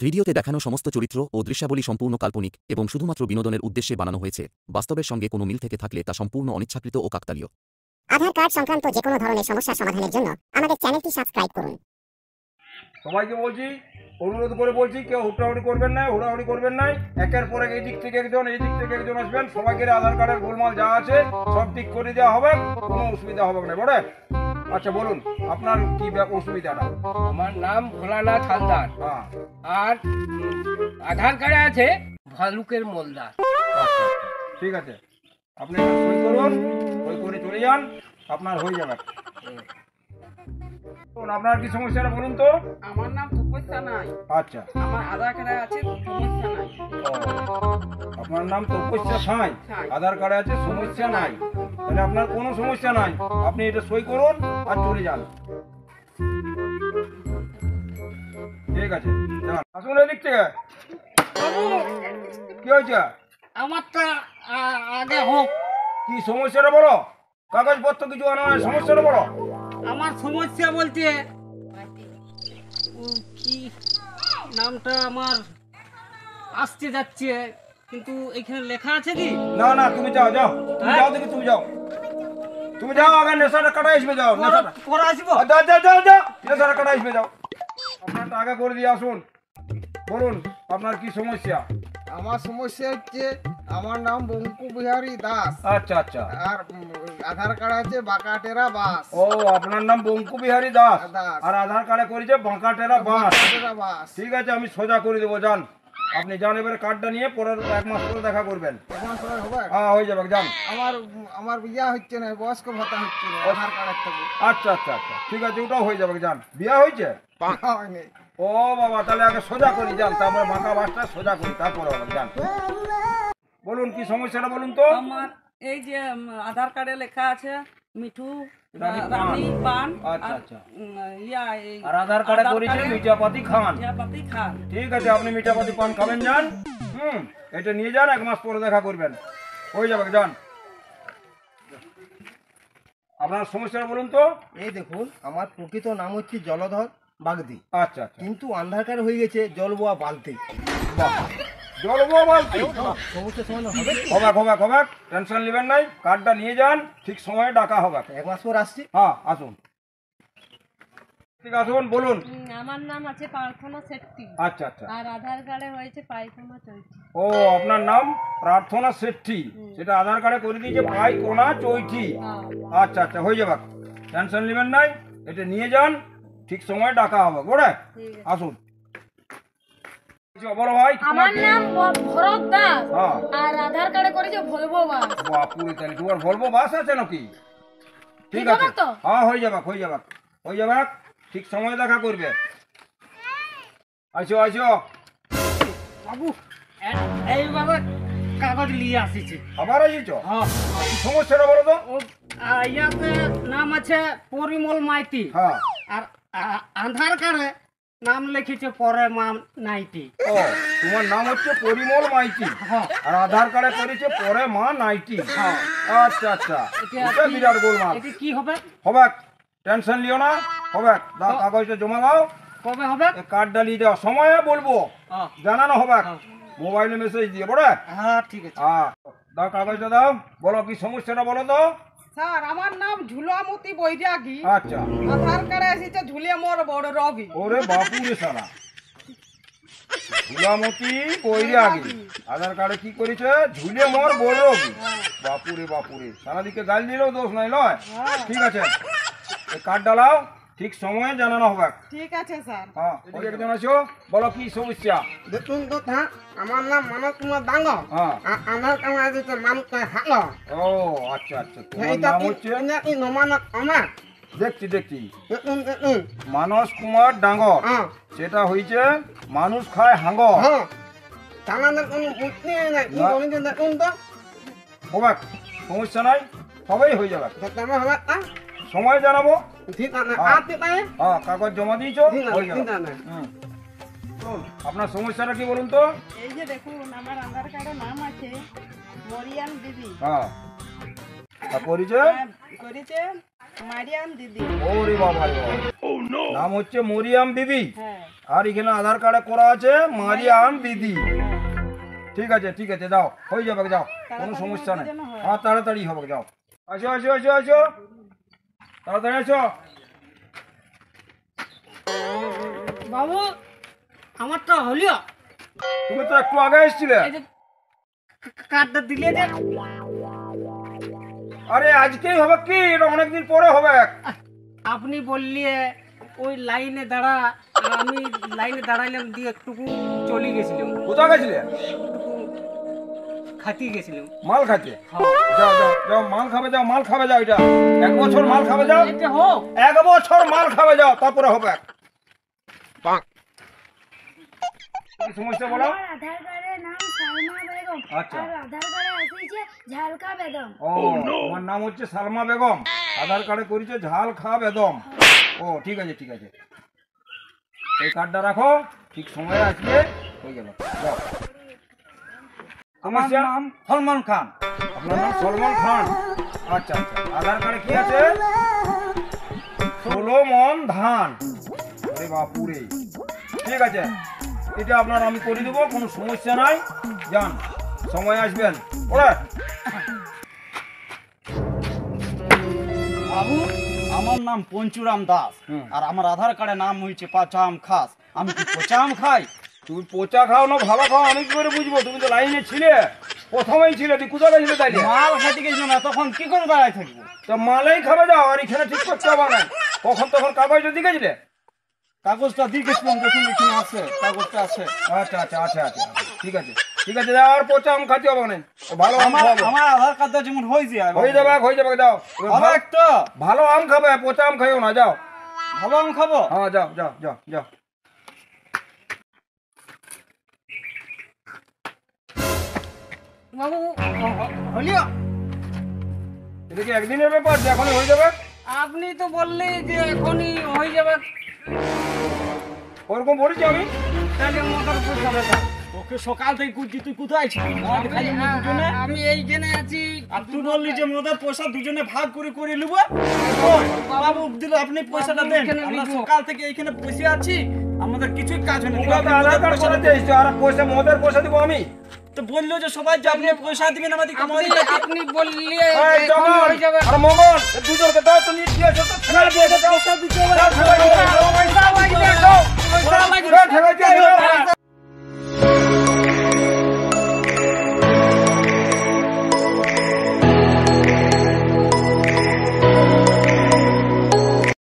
ভিডিওতে দেখানো সমস্ত চরিত্র ও দৃশ্যাবলী সম্পূর্ণ কাল্পনিক এবং শুধুমাত্র বিনোদনের উদ্দেশ্যে বানানো হয়েছে। বাস্তবের সঙ্গে কোনো মিল থেকে থাকলে তা সম্পূর্ণ অনিচ্ছাকৃত ও কাকতালীয়। আধার কার্ড সংক্রান্ত যে কোনো ধরনের সমস্যা সমাধানের জন্য আমাদের চ্যানেলটি সাবস্ক্রাইব করুন। সবাইকে বলছি, অনুরোধ করে বলছি, কেউ হুড়াহুড়ি করবেন না, হুড়াহুড়ি করবেন না। একের পর এক এই দিক থেকে একজন, এই দিক থেকে একজন আসবেন। সবাইকে আধার কার্ডের গোলমাল যা আছে সব ঠিক করে দেওয়া হবে, কোনো অসুবিধা হবে না। বলে আচ্ছা বলুন আপনার কি অসুবিধাটা? আমার নাম ভোলানাথ হালদার। হ্যাঁ, আর আধার কার্ডে আছে ভালুকের মোলদার। আচ্ছা, ঠিক আছে, আপনি একটা সই করুন, সই করে চলে যান, আপনার হয়ে যাবে। আপনার কি সমস্যাটা বলুন তো? আমার নাম তপস্যা নাই। আচ্ছা, আমার আধার কার্ডে আছে সমস্যা নাই। আপনার নাম তপস্যা সাঁই, আধার কার্ডে আছে সমস্যা নাই। তাহলে আপনার কোনো সমস্যা নাই, আপনি এটা সই করুন আর চলে যান। ঠিক আছে, যান। আসুন এদিক থেকে। কি হয়েছে? আমারটা আগে হোক। কি সমস্যাটা বলো? কাগজপত্র কিছু আনা হয়, সমস্যাটা বলো। আমার সমস্যা বলতে কি নামটা আমার আসতে যাচ্ছে, কিন্তু এখানে লেখা আছে কি? না না, তুমি যাও যাও, তুমি যাও দেখি, তুমি যাও, তুমি যাও, আগে নেশাটা কাটা আসবে, যাও নেশাটা পরে আসবো। যাও যাও যাও যাও, নেশাটা কাটা আসবে, যাও। আপনারটা আগে করে দিয়ে আসুন। বলুন আপনার কি সমস্যা? আমার সমস্যা হচ্ছে, আমার নাম বঙ্কু বিহারী দাস। আচ্ছা আচ্ছা, আর আধার কার্ড আছে বাঁকাটেরা বাস। ও আপনার নাম বঙ্কু বিহারী দাস, দাস। আর আধার কার্ডে করেছে বাঁকাটেরা বাস। বাঁকাটেরা বাস। ঠিক আছে, আমি সোজা করে দেবো, যান আপনি যান। এবারে কার্ডটা নিয়ে পরের 1 মাস পরে দেখা করবেন। এখন পরে হবে? হ্যাঁ হয়ে যাবে, যান। আমার আমার বিয়া হচ্ছে না, বয়স্ক ভাতা হচ্ছে না আধার কার্ডের থেকে। আচ্ছা আচ্ছা আচ্ছা, ঠিক আছে, ওটাও হয়ে যাবে, যান। বিয়ে হয়েছে? হয়নি। ও বাবা, তাহলে আগে সোজা করি, যান, তারপরে বাঁকা বাসটা সোজা করি, তারপরে হবে, যান। বলুন কি সমস্যাটা বলুন তো? আমার এই যে আধার কার্ডে লেখা আছে মিঠু রানী রানী পান। আচ্ছা আচ্ছা, এই আর আধার কার্ডে করেছে মিঠাপাতি খান। জিয়াপাতি খান। ঠিক আছে, আপনি মিঠাপাতি পান খাবেন, যান। এটা নিয়ে যান, 1 মাস পরে দেখা করবেন, হয়ে যাবে, যান। আপনার সমস্যাটা বলুন তো? এই দেখুন, আমার প্রকৃত নাম হচ্ছে জলধর বাগদি, আচ্ছা আচ্ছা, কিন্তু আধার কার্ড হয়ে গেছে জলবোয়া বালতি। বাহ, জলবো বালতি। সমস্যার সমাধান হবে কি? হবে হবে হবে, টেনশন নেবেন নাই, কার্ডটা নিয়ে যান, ঠিক সময়ে ডাকা হবে। 1 মাস পর আসছি। হ্যাঁ আসুন, ঠিক আসুন, বলুন। আমার নাম আছে প্রার্থনা শেট্টি। আচ্ছা আচ্ছা, আর আধার কার্ডে হয়েছে পায়খানা চৈতি। ও আপনার নাম প্রার্থনা শেট্টি, সেটা আধার কার্ডে করে দিয়েছে পায়খানা চৈতি। আচ্ছা আচ্ছা, হয়ে যাবে, টেনশন নেবেন নাই, এটা নিয়ে যান, ঠিক সময়ে ডাকা হবে। বলে আসুন, বলো ভাই। আমার নাম ভরত দাস। হ্যাঁ, আর আধার কার্ডে করেছে ভলভো বাস। বাপুরে, তাহলে তোমার ভলভো বাস আছে নাকি? ঠিক ঠিক আছে, হবে তো? হ্যাঁ হয়ে যাবে, হয়ে যাবে, হয়ে যাবে, ঠিক সময়ে দেখা করবে। আসো আসো, বাবু এইভাবে কাগজ নিয়ে আসিছি। আবার আসিছ? হ্যাঁ, কি সমস্যাটা বলো তো? ও ইয়াতে নাম আছে পরিমল মাইতি। হ্যাঁ, আর আধার কার্ডে নাম লিখেছে পরে মা নাইটি। ও তোমার নাম হচ্ছে পরিমল মাইতি, হ্যাঁ। আর আধার কার্ডে করেছে পরে মা নাইটি। হ্যাঁ। আচ্ছা আচ্ছা, এটা বিরাট গোলমাল। এটা কি হবে? হবে, টেনশন লিও না, হবে। দাও, কাগজটা জমা দাও, কবে হবে? কার্ডটা নিয়ে দেওয়া সময়ে বলবো, হ্যাঁ। জানানো হবে, মোবাইলে মেসেজ দিয়ে। বলে হ্যাঁ ঠিক আছে। হ্যাঁ, দাও কাগজটা দাও, বলো কি সমস্যাটা বলো তো? স্যার আমার নাম ঝুলামতি বৈরাগী। আচ্ছা, আধার কার্ডে এসেছে ঝুলিয়ে মোর বড় রগী। ওরে বাপুরে সারা, ঝুলামতি বৈরাগী, আধার কার্ডে কি করেছে? ঝুলে মোর বড় রোগী। বাপুরে বাপুরে, সারাদিকে গাল দিলেও দোষ নাই, নয়? ঠিক আছে, এই কার্ডটা লাও, ঠিক সময়ে জানানো হবে। ঠিক আছে স্যার। হ্যাঁ, ওই একজন আসো, বলো কি সমস্যা? দেখুন তো, আমার নাম মানব কুমার ডাঙ্গ। হ্যাঁ, আধার কার্ড দিতে মানুষ হালো। ও আচ্ছা আচ্ছা, তোমার নাম হচ্ছে? আমার দেখছি দেখছি, দেখুন দেখুন। মানস কুমার ডাঙ্গর, হ্যাঁ সেটা হয়েছে মানুষ খায় হাঙ্গর। হ্যাঁ, তাহলে কোনো বুঝতে নাই। না। দেখুন তো, হবে, সমস্যা নাই, সবাই হয়ে যাবে, তেমন হবে না? সময় জানাবো। ঠিক আছে, হ্যাঁ। আপনি পাই। হ্যাঁ, কাগজ জমা দিয়েছো, ঠিক হয়ে আছে, যাবে। ঠিক আছে। হুম। আপনার সমস্যাটা কি বলুন তো? এই যে দেখুন, আমার আধার কার্ডে নাম আছে মরিয়াম দিদি। হ্যাঁ, আর পরিচয়? করেছে মারিয়াম দিদি। ওরে বাবা রে বাবা। নাম হচ্ছে মরিয়াম বিবি, হ্যাঁ। আর এখানে আধার কার্ডে করা আছে মারিয়ান দিদি। ঠিক আছে ঠিক আছে, যাও হয়ে যাবে, যাও কোনো সমস্যা নেই। হ্যাঁ তাড়াতাড়ি হবে, যাও। আসো আসো আসো আসো, তাড়াতাড়ি আসো। বাবু আমারটা হলিও, তুমি তো একটু আগে এসেছিলে। এই যে কার্ডটা দিলে যে, আরে আজকেই হবে কি, এটা অনেকদিন পরে হবে। আপনি বললে ওই লাইনে দাঁড়া, আর আমি লাইনে দাঁড়াইলাম দিয়ে একটুকু চলে গেছিলাম, কোথায় গেছিলে? খাতি গেছিলাম। মাল খাইতে? যাও যাও যাও, মাল খাবে যাও, মাল খাবে যাও। এটা 1 বছর মাল খাবে যাও, এটা হোক 1 বছর মাল খাবে যাও, তারপরে হবে। কি সমস্যা বলো? আমার আধার কার্ডের নাম সালমা বেগম। আচ্ছা। আর আধার কার্ডে আসছে ঝালকা বেগম। ও, তোমার নাম হচ্ছে সালমা বেগম, আধার কার্ডে করেছে ঝাল খা বেগম। ও ঠিক আছে ঠিক আছে, এই কার্ডটা রাখো, ঠিক সময় আসবে, হয়ে গেল। যাও। আমার নাম সলমান খান। আপনার নাম সলমান খান? আচ্ছা আচ্ছা, আধার কার্ডে কি আছে? 16 মণ ধান। আরে বাপুরে, ঠিক আছে, এটা আপনার আমি করে দেবো, কোনো সমস্যা নাই। যান, সময় আসবেন। ওরা বাবু, আমার নাম পঞ্চুরাম দাস। আর আমার আধার কার্ডে নাম হয়েছে পাচাম খাস। আমি কি পচাম খাই? তুমি পচা খাও না ভালো খাও আমি কি করে বুঝবো? তুমি তো লাইনে ছিলে, প্রথমেই ছিলে, তুই কোথায় গেছিলে তাইলে? মাল খাইতে গেছিল না, তখন কি করে দাঁড়ায় থাকবো? তো মালেই খাবে যাও, আর এখানে ঠিক করতে হবে না। কখন তখন কাগজটা দিয়ে গেছিলে? কাগজটা দিয়ে গেছিলাম, দেখুন এখানে আছে, কাগজটা আছে। আচ্ছা আচ্ছা আচ্ছা আচ্ছা, ঠিক আছে ঠিক আছে, যাও। আর পচা আম খাতে হবে না, ভালো আম আমার খাবো। আমার আধার কার্ডটা যেমন হয়েছে হয়ে যাবে হয়ে যাবে, যাও। হবে একটা ভালো আম খাবে, পচা আম খাইও না, যাও। ভালো আম খাবো। হ্যাঁ যাও যাও যাও যাও। বাবু হলিও, এটা কি একদিনের ব্যাপার যে এখনই হয়ে যাবে? আপনি তো বললে যে এখনই হয়ে যাবে, ওরকম বলেছি আমি? তাহলে মোটর পয়সা বেটা। ওকে সকাল থেকে খুঁজছি, তুই কোথায় ছিলি? মদ খালি দুজনে। আমি এইখানে আছি। আর তুই বললি যে মদের পয়সা দুজনে ভাগ করে করে নেবো। বাবু দিল, আপনি পয়সাটা দেন। আমরা সকাল থেকে এইখানে বসে আছি, আমাদের কিছুই কাজ হয় না। তোমরা তো আধার কার্ড করাতে এসছো, আর পয়সা মদের পয়সা দিব আমি? তো বললো যে সবাই যে আপনি পয়সা দিবেন আমাদের আপনি বললে এই এখনই জগন হয়ে যাবে। আর মগন, এই দুজনকে দাও তো, নিয়ে দিয়ে এসো তো, ঠেলা দিয়ে এসো, দাও। দাও, ঠেলা দিয়ে এসো। পয়সা লাগবে, পয়সা লাগবে। ঠেলা দিয়ে এসো।